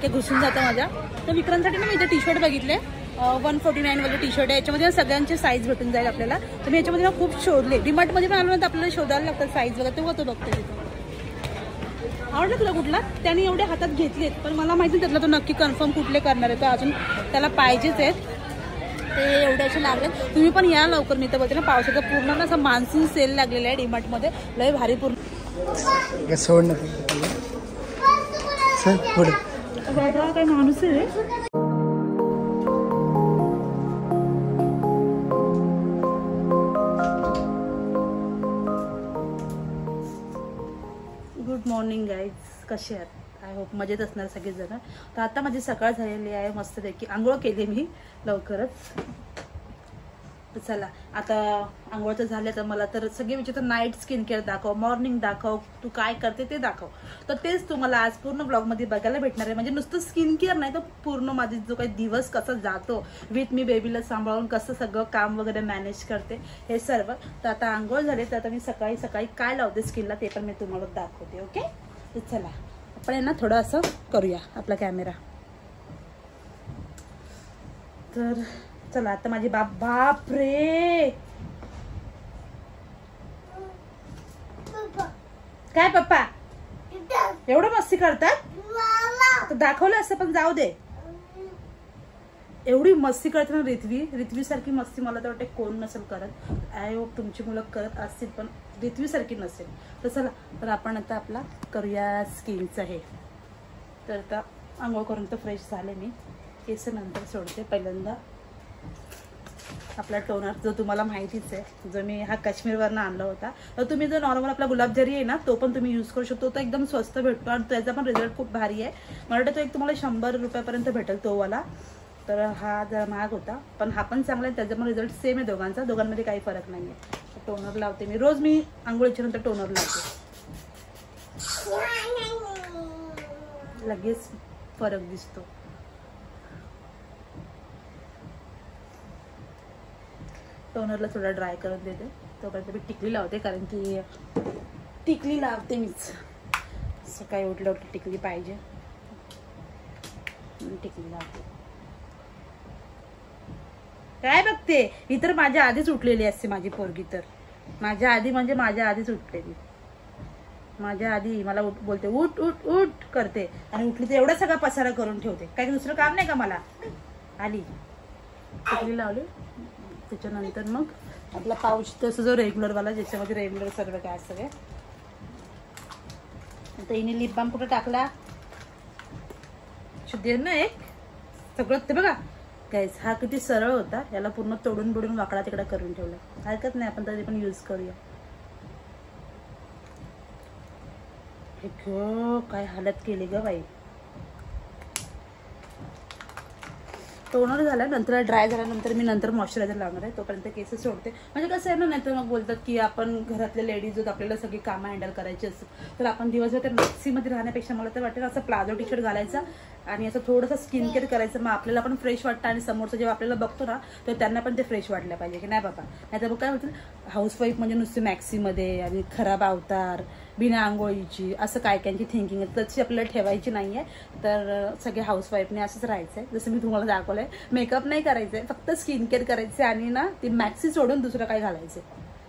काय घुसून जातं माझ्या. तर विक्रांतसाठी ना मी इथे टी शर्ट बघितले 149 वाले टी शर्ट आहे. याच्यामध्ये सगळ्यांचे साईज भेटून जाईल आपल्याला. तर मी याच्यामध्ये ना खूप शोधले. डीमार्टमध्ये पण आलो ना तर आपल्याला शोधायला लागतात साईज वगैरे, तेव्हा तो बघते तिथं. आवडला तुला कुठला? त्याने एवढे हातात घेतलेत पण मला माहिती त्यातला तो नक्की कन्फर्म कुठले करणार आहे. तो अजून त्याला पाहिजेच आहेत ते एवढे असे लागलेत. तुम्ही पण या लवकर. मी तर बोलते ना पावसाचा पूर्ण ना असं मान्सून सेल लागलेला आहे डीमार्टमध्ये. लय भारी पूर्ण सोड ना पुढे काय माणूस आहे. गुड मॉर्निंग गाईज, कसे आहात? आय होप मजेत असणार सगळेजण. तर आता माझी सकाळ झालेली आहे मस्तपैकी. आंघोळ केली मी लवकरच. तर चला आता आंघोळ तर झाल्या तर मला तर सगळे विचारतात नाईट स्किन केअर दाखव, मॉर्निंग दाखव, तू काय करते ते दाखव. तर तेच तुम्हाला आज पूर्ण ब्लॉगमध्ये बघायला भेटणार आहे. म्हणजे नुसतं स्किन केअर नाही तर पूर्ण माझी जो काही दिवस कसा जातो विथ मी बेबीला सांभाळून कसं सगळं काम वगैरे मॅनेज करते हे सर्व. तर आता आंघोळ झाले तर आता मी सकाळी सकाळी काय लावते स्किनला ते पण मी तुम्हाला दाखवते. ओके, तर चला आपण ना थोडं असं करूया आपला कॅमेरा. तर चला आता माझी बाप रे काय पप्पा एवढं मस्ती करतात? तर दाखवलं असं पण जाऊ दे. एवढी मस्ती करते ना रिथवी सारखी मस्ती मला तर वाटते कोण नसेल करत. आय होप तुमची मुलं करत असतील पण रिथवी सारखी नसेल. तर चला तर आपण आता आपला करूया स्किनचं हे. तर आता आंघोळ करून तर फ्रेश झाले मी. केस नंतर सोडते. पहिल्यांदा आपला टोनर जो तुम्हाला माहितीच आहे, जो मी हा काश्मीरवरनं आणला होता. तर तुम्ही जो नॉर्मल आपला गुलाबजरी आहे ना तो पण तुम्ही यूज करू शकतो. तो एकदम स्वस्त भेटतो आणि त्याचा पण रिझल्ट खूप भारी आहे. मला वाटतं तो एक तुम्हाला 100 रुपयापर्यंत भेटेल तो वाला. तर हा जरा महाग होता पण हा पण चांगला आहे. त्याचा पण रिझल्ट सेम आहे दोघांचा. दोघांमध्ये काही फरक नाही आहे. टोनर लावते मी रोज. मी आंघोळीच्या नंतर टोनर लावते. लगेच फरक दिसतो. टोनरला थोडा ड्राय करून देते. तोपर्यंत मी टिकली लावते कारण की टिकली लावते मीच. सकाळी उठल्या टिकली पाहिजे. टिकली लावते. काय बघते? ही तर माझ्या आधीच उठलेली असते माझी पोरगी. तर माझ्या आधी म्हणजे माझ्या आधीच उठलेली. माझ्या आधी मला बोलते उठ उठ उठ करते आणि उठली तर एवढा सगळा पसारा करून ठेवते. काही दुसरं काम नाही का मला. आली टिकली लावली. त्याच्यानंतर मग आपला पाऊच तसं जो रेग्युलरवाला ज्याच्यामध्ये रेग्युलर सर्व काय सगळे. आता हिने लिप बाम कुठं टाकला शुद्ध ना एक सगळं ते बघा गाईस. हा किती सरळ होता. याला पूर्ण तोडून बुडून वाकडा तिकडा करून ठेवला. हरकत नाही आपण तरी पण यूज करूया. हे काय हालत केली ग बाई. टोनर झाला नंतर ड्राय झाल्यानंतर मी नंतर मॉइश्चरायझर लावणार आहे. तोपर्यंत केस सोडते. म्हणजे कसं आहे ना, नाहीतर मग बोलतात की आपण घरातले लेडीज होत आपल्याला सगळी कामं हँडल करायची असतात. तर आपण दिवसभर त्या मॅक्सीमध्ये राहण्यापेक्षा मला तर वाटेल असं प्लाझो टी शर्ट घालायचा आणि असं थोडंसं स्किन केअर करायचं. मग आपल्याला पण फ्रेश वाटतं आणि समोरचं जेव्हा आपल्याला बघतो ना तर त्यांना पण ते फ्रेश वाटलं पाहिजे की नाही बाबा. नाही तर मग काय होतं हाऊसवाईफ म्हणजे नुसते मॅक्सीमध्ये आणि खराब अवतार बिना आंघोळीची असं काय कायची थिंकिंग आहे तशी आपल्याला ठेवायची नाही आहे. तर सगळे हाऊसवाईफने असंच राहायचं आहे. जसं मी तुम्हाला दाखवलं आहे. मेकअप नाही करायचं आहे, फक्त स्किन केअर करायचं आणि ना ती मॅक्सी सोडून दुसरं काय घालायचं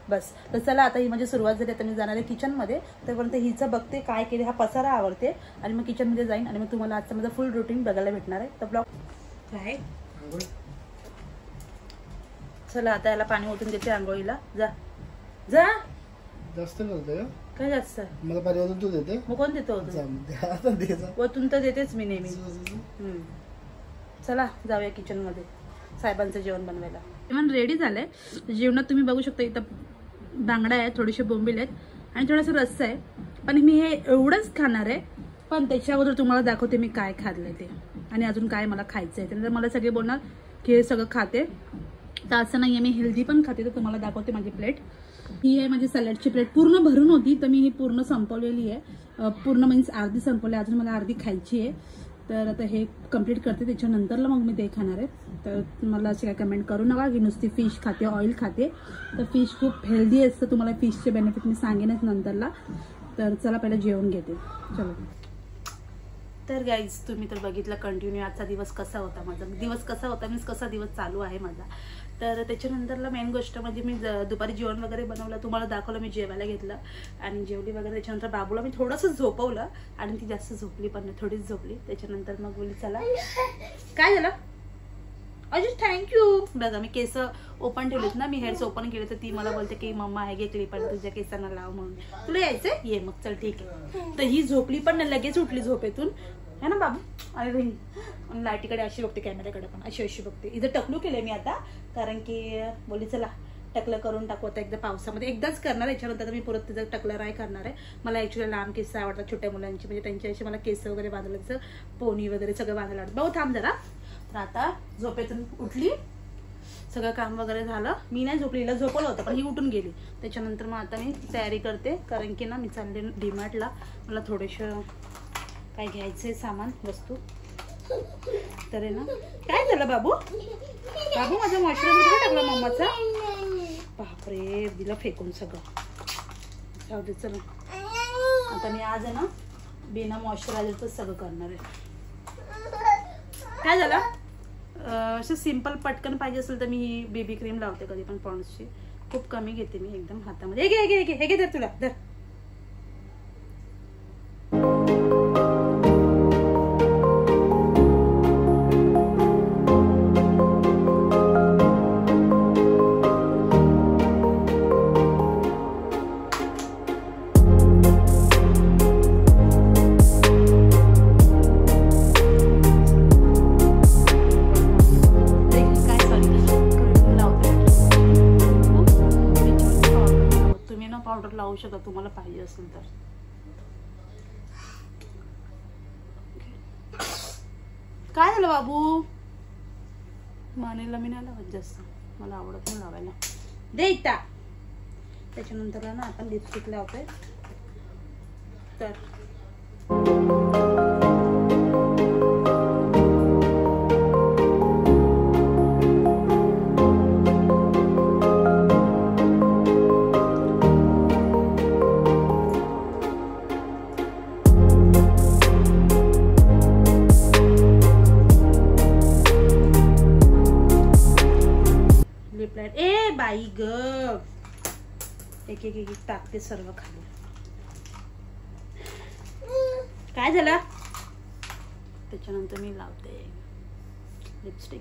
बस. तर चला आता ही माझी सुरुवात झाली. आता मी जाणार आहे किचनमध्ये. तोपर्यंत हिचं बघते काय केले. हा पसारा आवडते आणि मग किचनमध्ये जाईन आणि मग तुम्हाला आजचं माझं फुल रुटीन बघायला भेटणार आहे. तर ब्लॉग काय चला आता याला पाणी ओतून देते आंघोळीला. जा जा. जास्त करतोय काय जास्त मला पाणी तू देते. मग कोण देतो ओतून तर देतेच मी नेहमी. चला जाऊया किचन मध्ये साहेबांचं जेवण बनवायला. जेवण रेडी झालंय. जेवणात तुम्ही बघू शकता इथं बांगडा आहे, थोडेसे बोंबील आहेत आणि थोडासा रस्सा आहे. पण मी हे एवढंच खाणार आहे. पण त्याच्या अगोदर तुम्हाला दाखवते मी काय खाल्लंय ते आणि अजून काय मला खायचं आहे. त्यानंतर मला सगळे बोलणार की हे सगळं खाते. तर असं नाही आहे, मी हेल्दी पण खाते. तर तुम्हाला दाखवते माझी प्लेट. ही आहे माझी सॅलडची प्लेट. पूर्ण भरून होती तर मी ही पूर्ण संपवलेली आहे. पूर्ण मीन्स अर्धी संपवली. अजून मला अर्धी खायची आहे. तर आता हे कंप्लीट करते त्याच्यानंतरला मग मी ते खाणार आहे. तर मला असे काय कमेंट करू नका की नुसती फिश खाते ऑइल खाते. तर फिश खूप हेल्दी असतं. तुम्हाला फिशचे बेनिफिट मी सांगेनच नंतरला. तर चला पहिला जेवण घेते. चलो तर गाईज तुम्ही तर बघितलं कंटिन्यू आजचा दिवस कसा होता माझा. दिवस कसा होता मीन्स कसा दिवस चालू आहे माझा. तर त्याच्यानंतरला मेन गोष्ट म्हणजे मी दुपारी जेवण वगैरे बनवलं, तुम्हाला दाखवलं. मी जेवायला घेतलं आणि जेवली वगैरे. त्याच्यानंतर बाबूला मी थोडंसं झोपवलं आणि ती जास्त झोपली पण नाही, थोडीच झोपली. त्याच्यानंतर मग बोलली चला. काय झालं अजून? थँक्यू. बघा मी केस ओपन ठेवलेत ना, मी हेअर्स ओपन केले तर ती मला बोलते की मम्मा हे घे क्लिप आणि तुझ्या केसांना लाव म्हणून. तुला यायचंय ये मग, चल ठीक आहे. तर ही झोपली पण नाही, लगेच उठली झोपेतून है ना बाबू. आणि लाईटीकडे अशी बघते, कॅमेऱ्याकडे पण अशी बघते. इथं टकलू केलंय मी आता, कारण की बोलली चला टकलं करून टाकू आता एकदा पावसामध्ये. एकदाच करणार, याच्यानंतर मी परत तिचं टकलं नाही करणार आहे. मला ॲक्च्युली लांब केस आवडतात छोट्या मुलांची, म्हणजे त्यांच्याशी मला केस वगैरे बांधायला, पोनी वगैरे सगळं बांधायला आवडतं. भाऊ थांब जरा. तर आता झोपेतून उठली, सगळं काम वगैरे झालं. मी नाही झोपली, हिला झोपवलं होतं पण ही उठून गेली. त्याच्यानंतर मग आता मी तयारी करते, कारण की ना मी चालले डीमार्टला. मला थोडंसं काय घ्यायचंय सामान, वस्तू. तर आहे ना. काय झालं बाबू? बाबू माझा मॉइश्चरायझर कुठे टाकला मम्माचा? बापरे, दिला फेकून सगळं. जाऊ दे चला. आता मी आज आहे ना बिना मॉइश्चरायझरच सगळं करणार आहे. काय झालं? असं सिंपल पटकन पाहिजे असेल तर मी ही बेबी क्रीम लावते कधी पण, पॉन्ड्सची. खूप कमी घेते मी एकदम हातामध्ये. हे घे धर तुला, धर. पावडर लावू शकता तुम्हाला पाहिजे असेल तर. काय झालं बाबू? मानेला मी नाही लावत जास्त, मला आवडत नाही लावायला. दे इता. त्याच्यानंतर ना आपण लिपस्टिक लावतोय. तर बाई ग, एक एक टाकते सर्व खाली. काय झालं? त्याच्यानंतर मी लावते लिपस्टिक.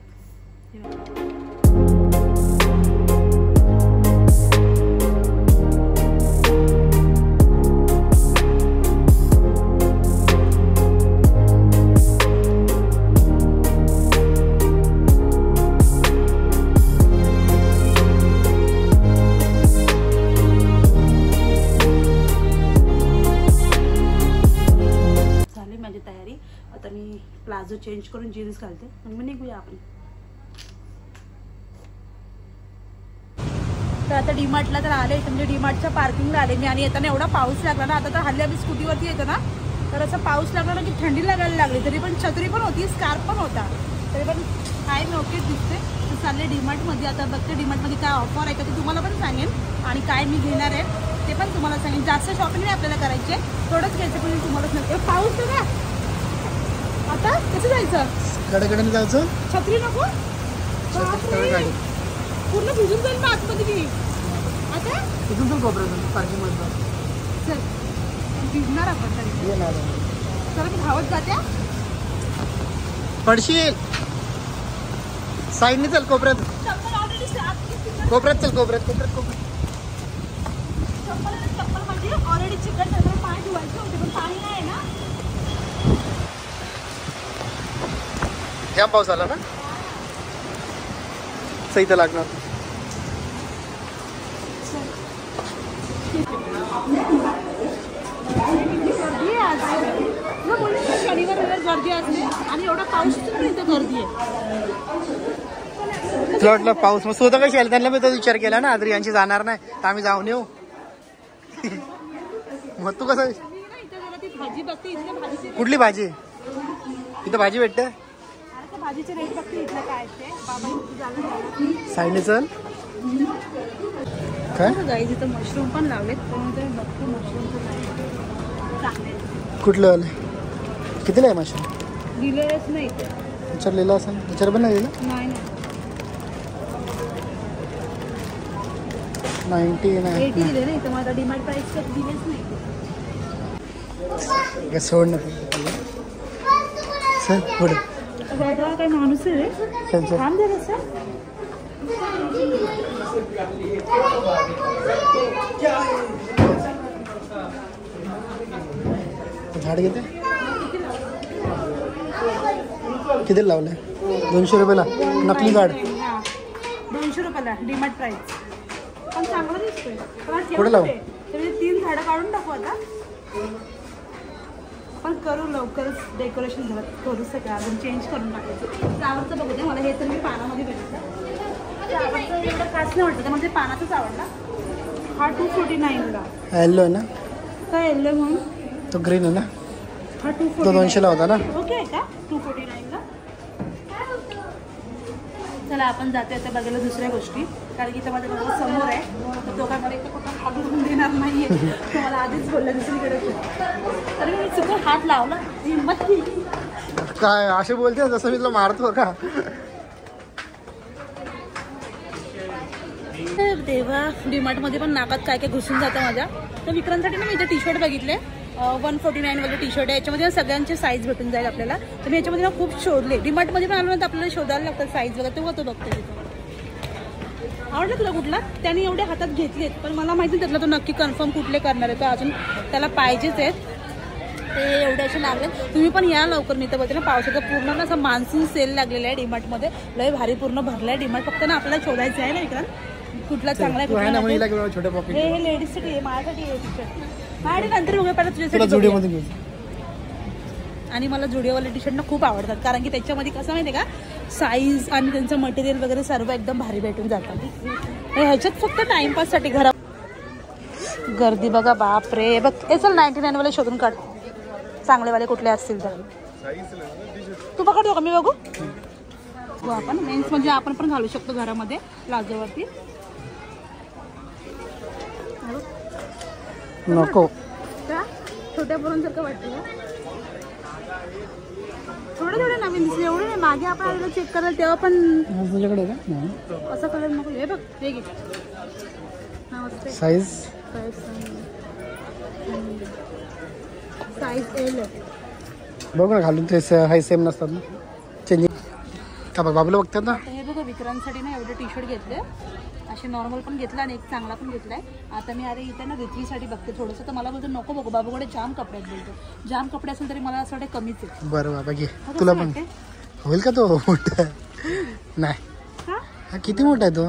प्लाझो चेंज करून जीन्स घालते आणि मग निघूया आपण. तर आता डीमार्टला तर आले, म्हणजे डीमार्टच्या पार्किंगला आले मी. आणि येताना एवढा पाऊस लागला ना, आता तर हल्ली आम्ही स्कूटीवरती येतो ना, तर असं पाऊस लागला ना की थंडी लागायला लागली. तरी पण छत्री पण होती, स्कार्फ पण होता, तरी पण काय मी ओके दिसते. तर चालले डीमार्टमध्ये. आता बघते डीमार्टमध्ये काय ऑफर आहे का ते तुम्हाला पण सांगेन, आणि काय मी घेणार आहे ते पण तुम्हाला सांगेन. जास्त शॉपिंग नाही आपल्याला करायची आहे, थोडंच घ्यायचं पण तुम्हालाच नक्की. पाऊस आहे ना, आता कसं जायचं? गाडीकडे जायचं. छत्री नको, पूर्ण भिजून जाईल ना आतमध्ये मी. आता तिथून पण कोपऱ्यातून पार्किंग मध्ये चल, भिजणार आपण तरी. चला मी धावत जाते. पडशील. साईडने चल, कोपऱ्यात कोपऱ्यात चल, कोपऱ्यात कोपऱ्यात कोपऱ्यात. चप्पल म्हणजे ऑलरेडी चिकट झालं, पाय धुवायचे होते पण पाणी नाही ना. ह्या पाऊस आला ना, सही लागणार. शनिवार गर्दी असते आणि एवढा पाऊस इथं गर्दी आहे. तुला वाटलं पाऊस मग स्वतः कशी आली? त्यांना मी तो विचार केला ना, आदरी यांची जाणार नाही तर आम्ही जाऊन येऊ. मग तू कसं? कुठली भाजी? इथं भाजी भेटते. भाजीचे रेट बघते इथलं काय ते. बाबा साईडने चल. काय गाईज इथं मशरूम पण लावलेत, पण बघते मशरूम चांगले. कुठलं आले? कितीला आहे मशीन? दिलेलंच नाही ते. विचारलेलं असेल, विचार पण नाही दिलं. नाही 99 80 दिले नाही तर मला डिमांड प्राइस तर दिलेच नाही ते. सोड ना सर पुढे. दादा काय माणूस आहे रे. चल चल. थांब जरा सर. झाड घेते किती लावलंय? 200 रुपयाला नकली झाड. 200 रुपयाला डिमांड प्राइस. पण चांगलं दिसतोय. कुठे लावू? 3 झाडं काढून टाकू आता. आपण करू लवकरच डेकोरेशन झालं करू सगळं अजून चेंज करून टाकायचं. फ्लावरचं बघू दे मला. हे तर मी पानामध्ये भेटलं. फ्लावरचं एवढं खास नाही वाटतं म्हणजे पानाचंच आवडला. हा 249ला. येल्लो आहे ना? काय येल्लो म्हणून? तो ग्रीन आहे ना? हा 249. तो 200ला होता ना? ओके आहे का 249ला? चला आपण जाते आता बघायला दुसऱ्या गोष्टी. कारण की इथं माझ्या घराच्या समोर आहे. तर दोघांमध्ये इथं कुठं हात धरून देणार नाही आहे. तर मला आधीच बोललं दुसरीकडे. तरी मी चुकून हात लावला. हिंमत केली. काय असे बोलते जसं मी तुला मारतो का? तेव्हा डीमार्टमध्ये पण नाकात काय काय घुसून जातं माझ्या. तर विक्रांतसाठी ना मी इथे टी शर्ट बघितले. 149 वाले टी शर्ट आहे. याच्यामध्ये सगळ्यांचे साईज भेटून जाईल आपल्याला. तर मी याच्यामध्ये ना खूप शोधले. डीमार्टमध्ये पण आलो ना तर आपल्याला शोधायला लागतात साईज वगैरे. तेव्हा तो बघतो तिथं. आवडलं तुला कुठला? त्याने एवढे हातात घेतलेत पण मला माहिती त्यातला तो नक्की कन्फर्म कुठले करणार आहे. तो अजून त्याला पाहिजेच आहेत ते एवढे असे लागले. तुम्ही पण या लवकर. मी तर बोलते ना पावसाचं पूर्ण ना असं मान्सून सेल लागलेला आहे डीमार्टमध्ये. लय भारी पूर्ण भरलं आहे डीमार्ट. फक्त ना आपल्याला शोधायचं आहे ना इकडं कुठला चांगला आहे. हे लेडीजसाठी आहे माझ्यासाठी आहे टी शर्ट. आणि नंतर उभे पाहिजे तुझ्यासाठी. आणि मला जुडिओवाले टी शर्ट ना खूप आवडतात कारण की त्याच्यामध्ये कसं माहिती आहे का साईज आणि त्यांचं मटेरियल वगैरे सर्व एकदम भारी भेटून जातात. ह्याच्यात फक्त टाइमपाससाठी घरा गर्दी बघा बाप रे. बघ हे चल 99 वाले शोधून काढ चांगलेवाले कुठले असतील तर. तू पकडतो का मी बघू? हो आपण मेन्स म्हणजे आपण पण घालू शकतो घरामध्ये प्लाझोवरती. नको का छोट्या पोरांसारखं वाटतं का? थोडे थोडे नवीन दिसले एवढे नाही. मागे आपण आलेलं चेक करायला तेव्हा पण तुझ्याकडे का असं कलर नको. हे बघ हे घे. नमस्ते. साईज साईज एल आहे. बघ ना घालून ते हाय सेम नसतात ना चेंजिंग का बघ बाबूला बघतात ना. हे बघा विक्रांतसाठी ना एवढे टी शर्ट घेतले असे नॉर्मल पण घेतला आणि एक चांगला पण घेतलाय. आता मी अरे इथे ना रित्वीसाठी बघते थोडंसं. तर मला बोलतो नको बघू बाबूकडे जाम कपडे आहेत बोलतो. जाम कपडे असेल तरी मला असं वाटतं कमीच आहे. बरं बाबा घे तुला पण होईल का तो मोठा नाही. हा किती मोठा आहे तो?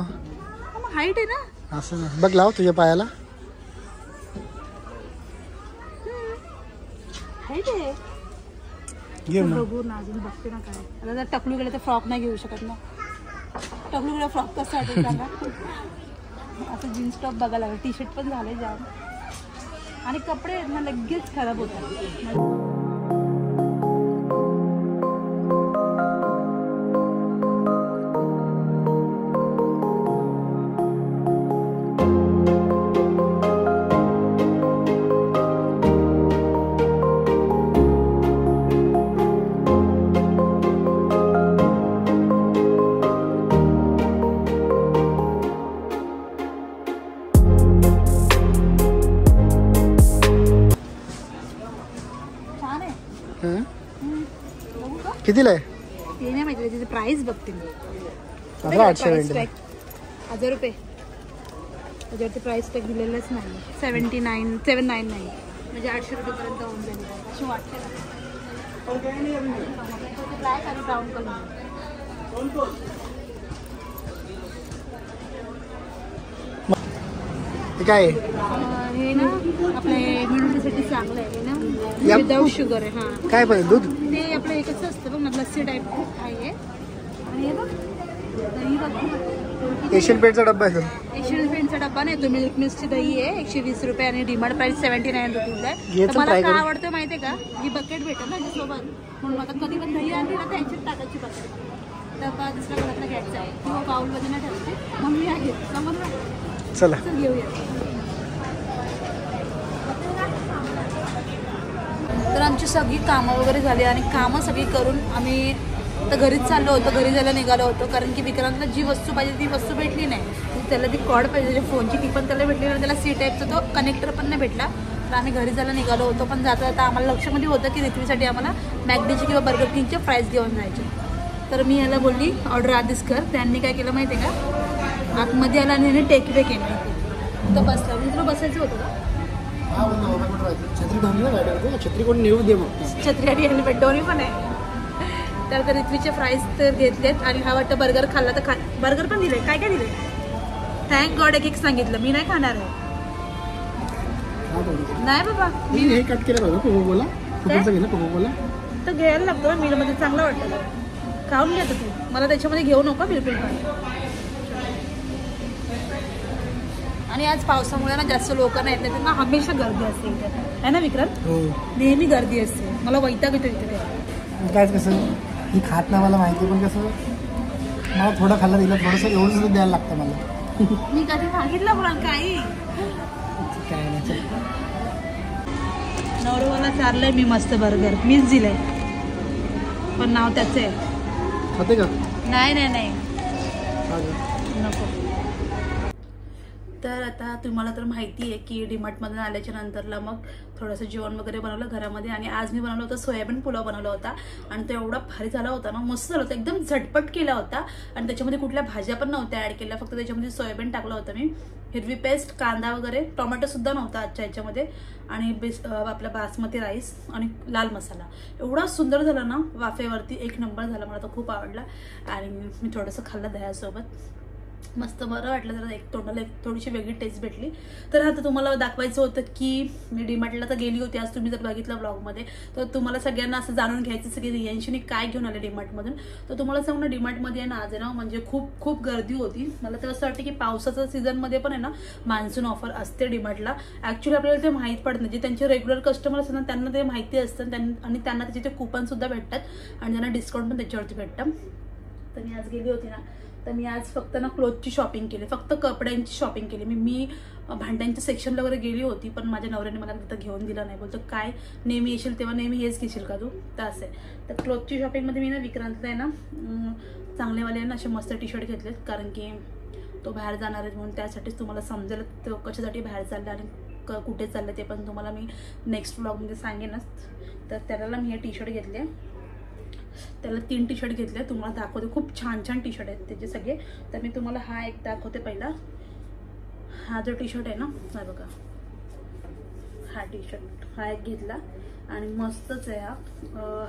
हाईट आहे ना असं नाही. बघ लाव तुझ्या पायाला. हाईट आहे. बघू ना अजून बघते ना काय. आता जर टकलू गेले तर फ्रॉक नाही घेऊ शकत ना. टकलू गेला फ्रॉक कसं वाटेल सांगा. असं जीन्स टॉप बघायला लागलं. टी शर्ट पण झाले जाम आणि कपडे ना लगेच खराब होतात. कितीला आहे? ते नाही माहिती त्याची प्राइस बघते मी. 870 1000 रुपये. त्याच्यावरती प्राइस टॅग दिलेलंच नाही. 799 म्हणजे 800 रुपयेपर्यंत होऊन जाईल अशी वाटते ना. ब्लॅक आणि ब्राऊन कलर. काय हे ना आपल्या इम्युनिटीसाठी चांगलं आहे ना. विदाउट शुगर आहे. हां काय पाहिजे दूध? ते आपलं एकच असतं बघ ना लस्सी टाईप आहे. आणि हे बघ दही बघ. एशियन पेंटचा डब्बा आहे. एशियन पेंटचा डब्बा नाही तो मिल्क मिस्टची दही आहे 120 रुपये आणि डिमांड प्राइस 79 रुपीज आहे. तर मला काय आवडतं माहिती आहे का ही बकेट भेटेल ना त्याच्यासोबत. म्हणून आता कधी पण दही आणली ना तर ह्याच्यात टाकायची बकेट. डब्बा दुसऱ्या घरातला घ्यायचा आहे किंवा बाउलमध्ये नाही ठेवायची. मम्मी आहे समोर चला घेऊया. तर आमची सगळी कामं वगैरे झाली आणि कामं सगळी करून आम्ही तर घरीच चाललो होतो, घरी जायला निघालो होतो. कारण की विक्रांतला जी वस्तू पाहिजे ती वस्तू भेटली नाही. त्याला ती कॉर्ड पाहिजे फोनची, ती पण त्याला भेटली नाही. त्याला सी टाईपचा तो कनेक्टर पण नाही भेटला. तर आम्ही घरी जायला निघालो होतो. पण जाता जाता आम्हाला लक्षामध्ये होतं की रिथवीसाठी आम्हाला मॅकडीची किंवा बर्गर किंगचे फ्राईज घेऊन जायचे. तर मी याला बोलली ऑर्डर आधीच कर. त्यांनी काय केलं माहिती आहे का, आतमध्ये आला आणि ह्याने टेक वे केलं. तर बसला. मी तुला बसायचं होतं का? छत्री कोणी नेऊ दे मग. छत्री आणि हेल्मेट दोन्ही पण आहे. तर रिथवीचे फ्राईज तर घेतलेत आणि हा वाटतं बर्गर खाल्ला तर बर्गर पण दिले. काय काय दिले थँक गॉड. एक सांगितलं मी नाही खाणार आहे. नाही बाबा मी हे कट केलं बघा. कोकोकोला तर घ्यायला लागतो मीलमध्ये, चांगलं वाटतं. खाऊन घेतो तू, मला त्याच्यामध्ये घेऊ नको बिलकुल पण. आणि आज पावसामुळे ना जास्त लोक नाहीत, नाही त्यांना हमेशा गर्दी असते इथे आहे ना विक्रांत. नेहमी गर्दी असते. मला वैताग येतो इथे. काय कसं ही खात नाही मला माहिती, पण कसं मला थोडं खाल्लं दिलं थोडंसं एवढंच द्यायला लागतं मला. मी कधी सांगितलं मला काही काय नाही. नवरवाला चारलंय मी मस्त बर्गर, मीच दिलंय पण नाव त्याचं आहे. खाते का? नाही नाही नाही नको. तर आता तुम्हाला तर माहिती आहे की डीमार्टमधून आल्याच्या नंतरला मग थोडंसं जेवण वगैरे बनवलं घरामध्ये. आणि आज मी बनवलं होतं सोयाबीन पुलाव बनवला होता. आणि तो एवढा भारी झाला होता ना, मस्त झाला होता, एकदम झटपट केला होता. आणि त्याच्यामध्ये कुठल्या भाज्या पण नव्हत्या ॲड केल्या, फक्त त्याच्यामध्ये सोयाबीन टाकलं होतं मी. हिरवी पेस्ट, कांदा वगैरे, टोमॅटोसुद्धा नव्हता आजच्या ह्याच्यामध्ये. आणि आपला बासमती राईस आणि लाल मसाला. एवढा सुंदर झाला ना वाफेवरती, एक नंबर झाला. मला तो खूप आवडला. आणि मी थोडंसं खाल्लं दह्यासोबत, मस्त बरं वाटलं. जरा एक तोंडाला एक थोडीशी वेगळी टेस्ट भेटली. तर आता तुम्हाला दाखवायचं होतं की मी डीमार्टला तर गेली होती. आज तुम्ही जर बघितलं ब्लॉगमध्ये तर तुम्हाला सगळ्यांना असं जाणून घ्यायचं की रियांशीने काय घेऊन आले डीमार्टमधून. तर तुम्हाला सांगू ना, डीमार्टमध्ये आहे ना आज आहे ना म्हणजे खूप खूप गर्दी होती. मला तर असं वाटतं की पावसाच्या सीझनमध्ये पण आहे ना मान्सून ऑफर असते डीमार्टला. ॲक्च्युली आपल्याला ते माहीत पडत नाही. जे त्यांचे रेग्युलर कस्टमर असतात ना त्यांना ते माहिती असतं आणि त्यांना त्याचे ते कुपनसुद्धा भेटतात आणि त्यांना डिस्काउंट पण त्याच्यावरती भेटतं. तर मी आज गेली होती ना, तर मी आज फक्त ना क्लोथची शॉपिंग केली, फक्त कपड्यांची शॉपिंग केली. मी भांड्यांच्या सेक्शनला वगैरे गेली होती, पण माझ्या नवऱ्याने मला तिथं घेऊन दिलं नाही. बोलतो काय नेहमी येशील तेव्हा नेहमी हेच घेशील का तू, तर असं आहे. तर क्लोथची शॉपिंगमध्ये मी ना विक्रांतला आहे ना चांगलेवाले आहे ना असे मस्त टी शर्ट घेतलेत. कारण की तो बाहेर जाणार आहे म्हणून त्यासाठीच तुम्हाला समजेल तो कशासाठी बाहेर चालला आणि कुठे चाललं ते पण तुम्हाला मी नेक्स्ट व्लॉगमध्ये सांगेनच. तर त्याला मी हे टी शर्ट घेतले. त्याला 3 टी शर्ट घेतले, तुम्हाला दाखवते. खूप छान छान टी शर्ट आहेत त्याचे सगळे. तर मी तुम्हाला हा एक दाखवते पहिला. हा जो टी शर्ट आहे ना, हा बघा, हा टी शर्ट हा एक घेतला आणि मस्तच आहे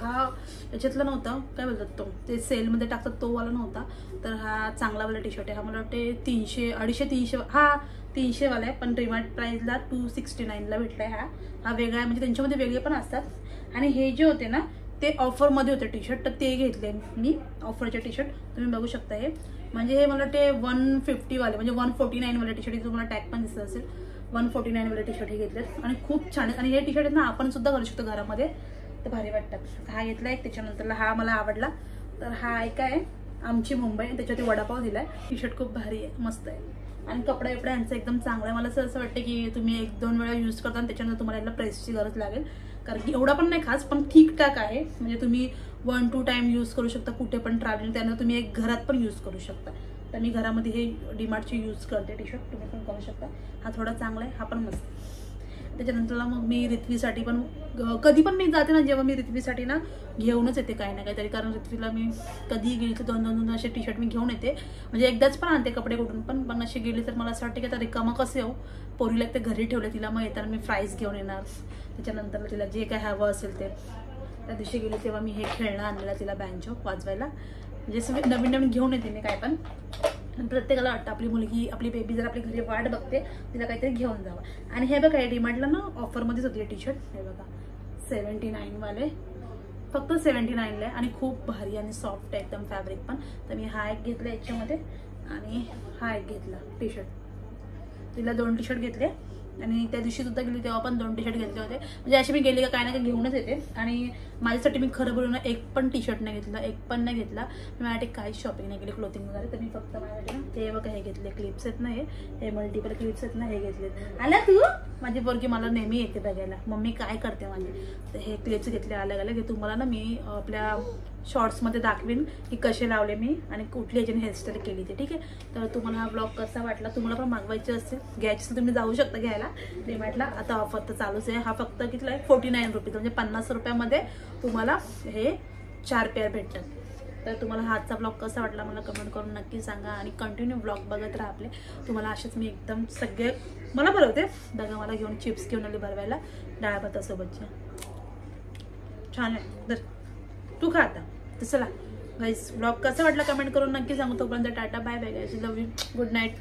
हा याच्यातला नव्हता, काय बोलतात तो ते सेलमध्ये टाकतात तो वाला नव्हता. तर हा चांगलावाला टी शर्ट आहे. हा मला वाटते 300, 250, 300, हा 300 वाला आहे. पण डीमार्ट प्राईसला 269ला भेटलाय. हा वेगळा आहे, म्हणजे त्यांच्यामध्ये वेगळे पण असतात. आणि हे जे होते ना ते ऑफरमध्ये होते टी शर्ट, तर ते घेतले मी ऑफरचे टी शर्ट. तुम्ही बघू शकता हे, म्हणजे हे मला ते 150 वाले म्हणजे 149 वाले टी शर्ट, तुम्हाला टॅग पण दिसत असेल. 149 वाले टी शर्ट हे घेतलेत आणि खूप छान आहेत. आणि हे टी शर्ट आहेत ना आपण सुद्धा घालू शकतो घरामध्ये, तर भारी वाटतात. हा घेतला एक, त्याच्यानंतरला हा मला आवडला. तर हा एक आहे आमची मुंबई, त्याच्यावरती वडापाव दिलाय. टी शर्ट खूप भारी आहे, मस्त आहे. आणि कपडा यांचा एकदम चांगला आहे. मला असं वाटतं की तुम्ही 1-2 वेळा यूज करता आणि त्याच्यानंतर तुम्हाला याला प्रेसची गरज लागेल. कारण की एवढा पण नाही खास, पण ठीकठाक आहे. म्हणजे तुम्ही 1-2 टाइम यूज करू शकता कुठे पण ट्रॅव्हलिंग. त्यानंतर तुम्ही एक घरात पण यूज करू शकता. तर मी घरामध्ये हे डीमार्टची यूज करते टी शर्ट, तुम्ही पण करू शकता. हा थोडा चांगला आहे, हा पण मस्त. त्याच्यानंतरला मग मी रिथवीसाठी पण कधी पण मी जाते ना, जेव्हा मी रिथवीसाठी ना घेऊनच येते काही ना काहीतरी. कारण रिथवीला मी कधी गेली तर 2-2 असे टी शर्ट मी घेऊन येते. म्हणजे एकदाच पण आणते कपडे कुठून पण असे गेले तर मला असं वाटतं की आता रिकामं कसं येऊ. पोरीला ते घरी ठेवले, तिला मग येताना मी फ्राईज घेऊन येणार. त्याच्यानंतर तिला जे काय हवं असेल ते. त्या दिवशी गेले तेव्हा मी हे खेळणं आणलेलं तिला बँजो वाजवायला. म्हणजे सगळे नवीन नवीन घेऊन येते मी काय पण. आणि प्रत्येकाला वाटतं आपली मुलगी आपली बेबी जर आपली घरी वाट बघते तिला काहीतरी घेऊन जावं. आणि हे बघा हे डीमार्टला ना ऑफरमध्येच होती टी शर्ट. हे बघा 79 वाले, फक्त 79ला आहे. आणि खूप भारी आणि सॉफ्ट आहे एकदम फॅब्रिक पण. तर मी हा एक घेतला याच्यामध्ये आणि हा एक घेतला टी शर्ट. तिला 2 टी शर्ट घेतले आणि त्या दिवशी सुद्धा गेली तेव्हा पण 2 टी-शर्ट घेतले होते. म्हणजे अशी मी गेली का काय ना काय घेऊनच येते. आणि माझ्यासाठी मी खरं बोलून एक पण टी-शर्ट नाही घेतला, एक पण नाही घेतला. मी माझ्यासाठी काहीच शॉपिंग नाही केली क्लोथिंग वगैरे. तर मी फक्त माझ्यासाठी ना ते बघा हे घेतले, क्लिप्स आहेत ना, हे मल्टिपल क्लिप्स आहेत ना, हे घेतले. आला तू माझी पोरगी मला नेहमी येते बघायला मम्मी काय करते माझी. तर हे क्लिप्स घेतले अलग अलग. हे तुम्हाला ना मी आपल्या शॉर्ट्समध्ये दाखवीन की कसे लावले मी आणि कुठली याच्याने हेअरस्टाईल केली ते. ठीक आहे. तर तुम्हाला हा ब्लॉग कसा वाटला, तुम्हाला पण मागवायचे असतील घ्यायचे तर तुम्ही जाऊ शकता घ्यायला डीमार्टला. आता ऑफर तर चालूच आहे. हा फक्त कितला आहे 49 रुपीज, म्हणजे 50 रुपयामध्ये तुम्हाला हे 4 पेअर भेटतात. तर तुम्हाला हा आजचा ब्लॉग कसा वाटला मला कमेंट करून नक्की सांगा. आणि कंटिन्यू ब्लॉग बघत राहा आपले. तुम्हाला असेच मी एकदम सगळे मला बरवते. बघा मला घेऊन चिप्स घेऊन आली भरवायला डाळ भातासोबतच्या. छान आहे. तर तू खा आता. तर चला गाईस ब्लॉग कसा वाटला कमेंट करून नक्की सांगू. तोपर्यंत tata bye bye guys. Love you. Good night.